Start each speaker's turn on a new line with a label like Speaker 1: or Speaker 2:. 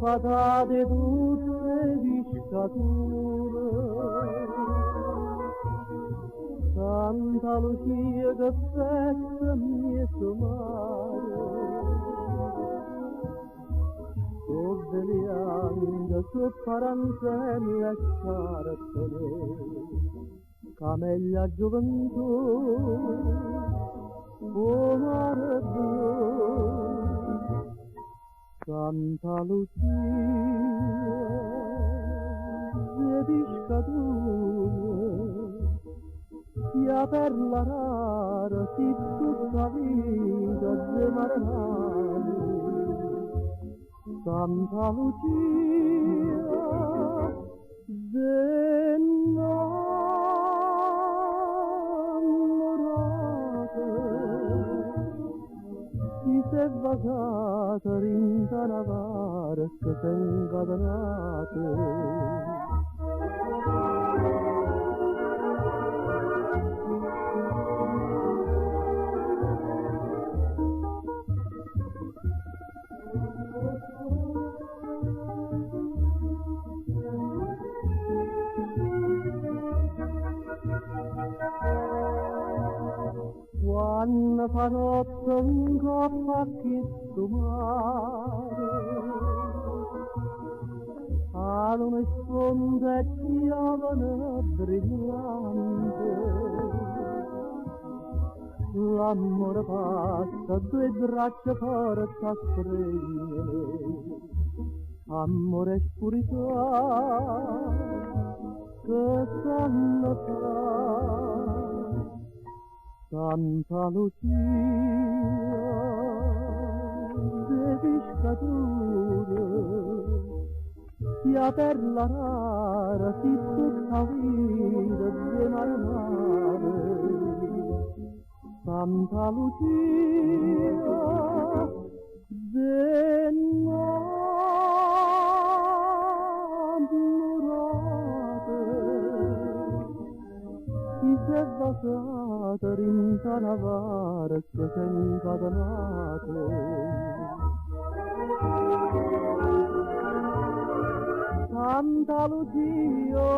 Speaker 1: fatate tutte di scature, Santa Lucia che festa mia somare, su vegliando su paranzelle e cartone, cameglia gioventù, o mare blu. Santa Lucia, vedi scadure, sia per la rara, si tutta vita de mare mare. Santa Lucia, chi se vagata rinda la barca che incatenate. Quando fa notte un coppa a questo mare, a lume sponde e giovane brillante, l'amore passa, due braccia forte a stringere, amore e spurità che sanno fare. Santa Lucia, vedi scadure, sia per la rara, si tutta vita di mare mare. Santa Lucia, chi si è basata rinta la barca che incatenate. Santa Lucia,